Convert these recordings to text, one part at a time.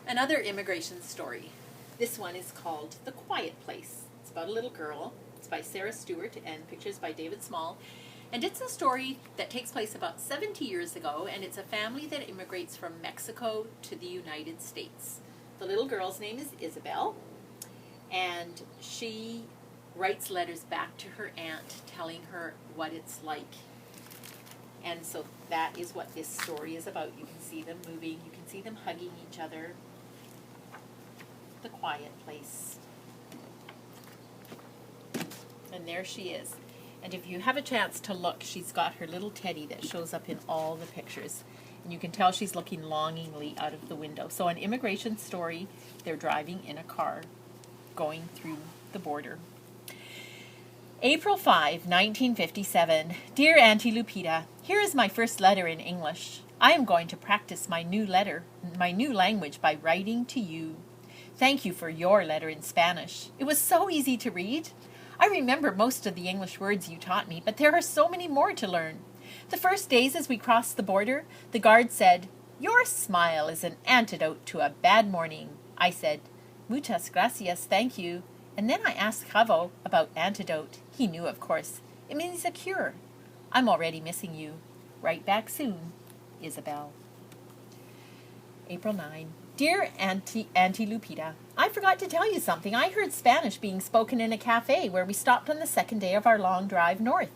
Another immigration story. This one is called The Quiet Place. It's about a little girl. It's by Sarah Stewart and pictures by David Small. And it's a story that takes place about 70 years ago, and it's a family that immigrates from Mexico to the United States. The little girl's name is Isabel, and she writes letters back to her aunt telling her what it's like. And so that is what this story is about. You can see them moving, you can see them hugging each other. The Quiet Place. And there she is. And if you have a chance to look, she's got her little teddy that shows up in all the pictures. And you can tell she's looking longingly out of the window. So an immigration story, they're driving in a car, going through the border. April 5, 1957. Dear Auntie Lupita, here is my first letter in English. I am going to practice my new language by writing to you. Thank you for your letter in Spanish. It was so easy to read. I remember most of the English words you taught me, but there are so many more to learn. The first days as we crossed the border, the guard said, "Your smile is an antidote to a bad morning." I said, "Muchas gracias, thank you." And then I asked Javo about antidote. He knew, of course. It means a cure. I'm already missing you. Write back soon, Isabel. April 9. Dear Auntie Lupita, I forgot to tell you something. I heard Spanish being spoken in a cafe where we stopped on the second day of our long drive north.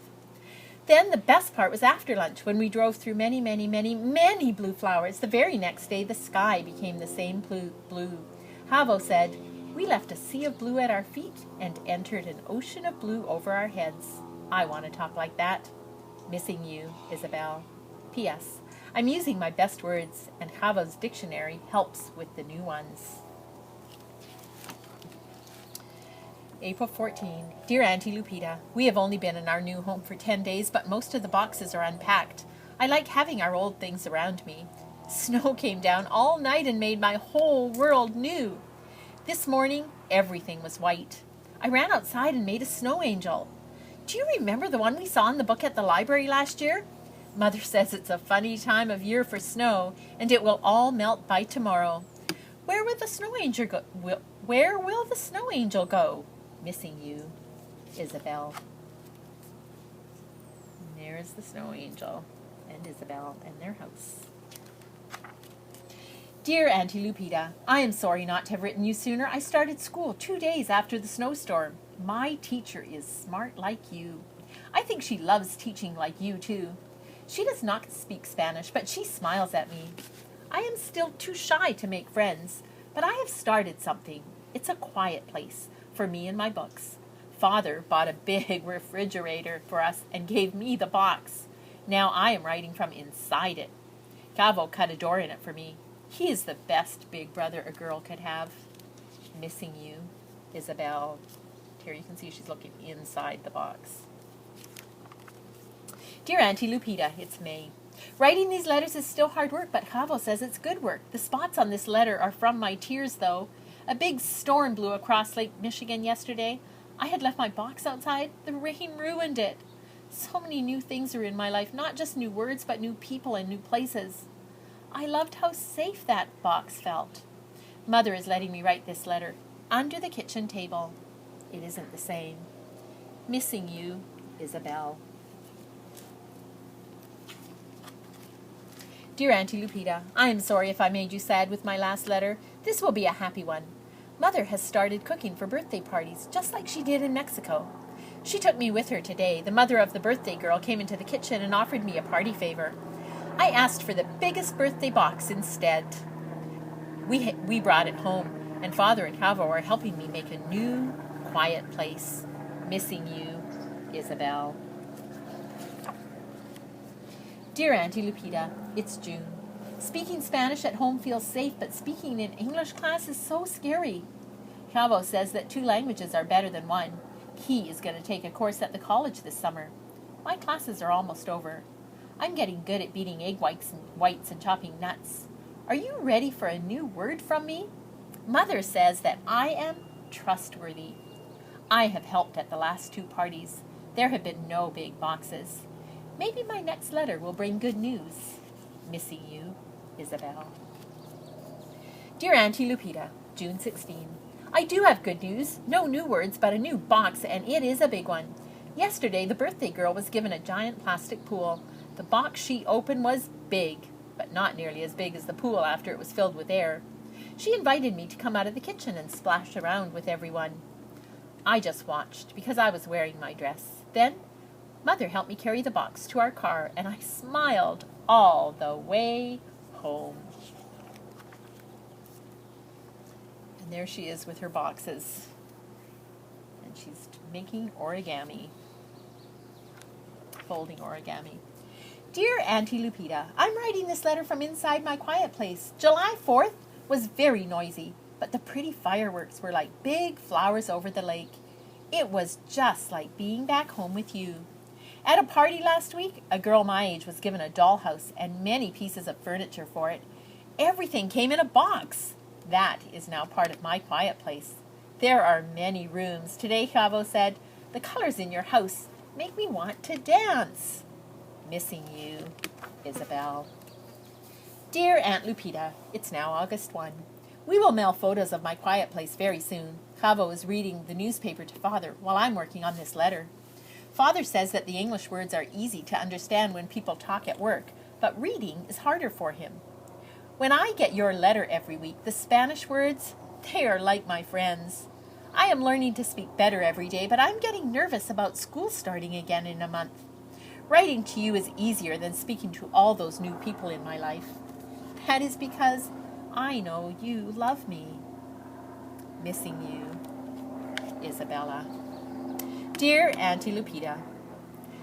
Then the best part was after lunch when we drove through many, many, many, many blue flowers. The very next day the sky became the same blue. Javo said, "We left a sea of blue at our feet and entered an ocean of blue over our heads." I want to talk like that. Missing you, Isabel. P.S. I'm using my best words, and Javo's dictionary helps with the new ones. April 14. Dear Auntie Lupita, we have only been in our new home for 10 days, but most of the boxes are unpacked. I like having our old things around me. Snow came down all night and made my whole world new. This morning, everything was white. I ran outside and made a snow angel. Do you remember the one we saw in the book at the library last year? Mother says it's a funny time of year for snow, and it will all melt by tomorrow. Where will the snow angel go? Where will the snow angel go? Missing you, Isabel. And there's the snow angel and Isabel and their house. Dear Auntie Lupita, I am sorry not to have written you sooner. I started school 2 days after the snowstorm. My teacher is smart like you. I think she loves teaching like you, too. She does not speak Spanish, but she smiles at me. I am still too shy to make friends, but I have started something. It's a quiet place for me and my books. Father bought a big refrigerator for us and gave me the box. Now I am writing from inside it. Javo cut a door in it for me. He is the best big brother a girl could have. Missing you, Isabel. Here you can see she's looking inside the box. Dear Auntie Lupita, it's May. Writing these letters is still hard work, but Javo says it's good work. The spots on this letter are from my tears, though. A big storm blew across Lake Michigan yesterday. I had left my box outside. The rain ruined it. So many new things are in my life, not just new words, but new people and new places. I loved how safe that box felt. Mother is letting me write this letter under the kitchen table. It isn't the same. Missing you, Isabel. Dear Auntie Lupita, I am sorry if I made you sad with my last letter. This will be a happy one. Mother has started cooking for birthday parties, just like she did in Mexico. She took me with her today. The mother of the birthday girl came into the kitchen and offered me a party favor. I asked for the biggest birthday box instead. We brought it home, and Father and Javo are helping me make a new, quiet place. Missing you, Isabel. Dear Auntie Lupita, it's June. Speaking Spanish at home feels safe, but speaking in English class is so scary. Javo says that 2 languages are better than 1. He is going to take a course at the college this summer. My classes are almost over. I'm getting good at beating egg whites and chopping nuts. Are you ready for a new word from me? Mother says that I am trustworthy. I have helped at the last 2 parties. There have been no big boxes. Maybe my next letter will bring good news. Missing you, Isabel. Dear Auntie Lupita, June 16. I do have good news. No new words, but a new box, and it is a big one. Yesterday, the birthday girl was given a giant plastic pool. The box she opened was big, but not nearly as big as the pool after it was filled with air. She invited me to come out of the kitchen and splash around with everyone. I just watched because I was wearing my dress. Then, Mother helped me carry the box to our car, and I smiled all the way home. And there she is with her boxes. And she's making origami. Folding origami. Dear Auntie Lupita, I'm writing this letter from inside my quiet place. July 4th was very noisy, but the pretty fireworks were like big flowers over the lake. It was just like being back home with you. At a party last week, a girl my age was given a dollhouse and many pieces of furniture for it. Everything came in a box. That is now part of my quiet place. There are many rooms. Today, Chavo said, the colors in your house make me want to dance. Missing you, Isabel. Dear Aunt Lupita, it's now August 1. We will mail photos of my quiet place very soon. Chavo is reading the newspaper to Father while I'm working on this letter. Father says that the English words are easy to understand when people talk at work, but reading is harder for him. When I get your letter every week, the Spanish words, they are like my friends. I am learning to speak better every day, but I'm getting nervous about school starting again in a month. Writing to you is easier than speaking to all those new people in my life. That is because I know you love me. Missing you, Isabella. Dear Auntie Lupita,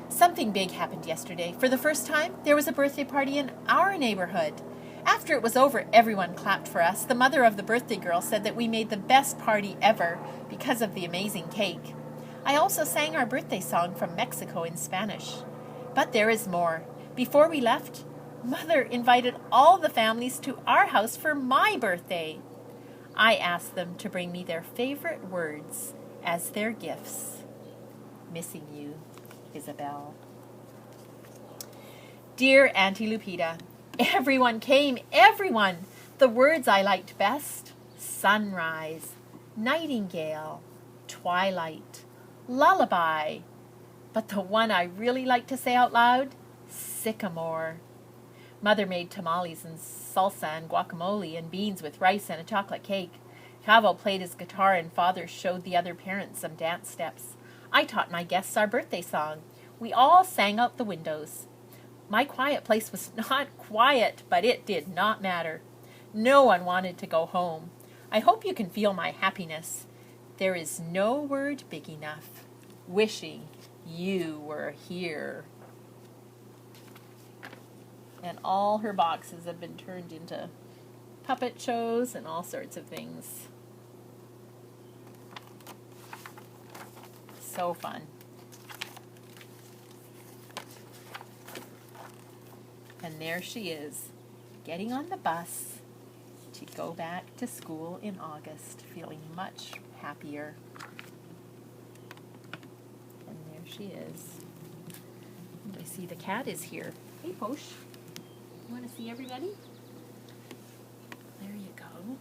something big happened yesterday. For the first time, there was a birthday party in our neighborhood. After it was over, everyone clapped for us. The mother of the birthday girl said that we made the best party ever because of the amazing cake. I also sang our birthday song from Mexico in Spanish. But there is more. Before we left, Mother invited all the families to our house for my birthday. I asked them to bring me their favorite words as their gifts. Missing you, Isabel. Dear Auntie Lupita, everyone came, everyone. The words I liked best: sunrise, nightingale, twilight, lullaby. But the one I really like to say out loud, sycamore. Mother made tamales and salsa and guacamole and beans with rice and a chocolate cake. Chavo played his guitar and Father showed the other parents some dance steps. I taught my guests our birthday song. We all sang out the windows. My quiet place was not quiet, but it did not matter. No one wanted to go home. I hope you can feel my happiness. There is no word big enough. Wishing you were here. And all her boxes have been turned into puppet shows and all sorts of things. So fun. And there she is, getting on the bus to go back to school in August, feeling much happier. And there she is. And I see the cat is here. Hey, Posh. You want to see everybody? There you go.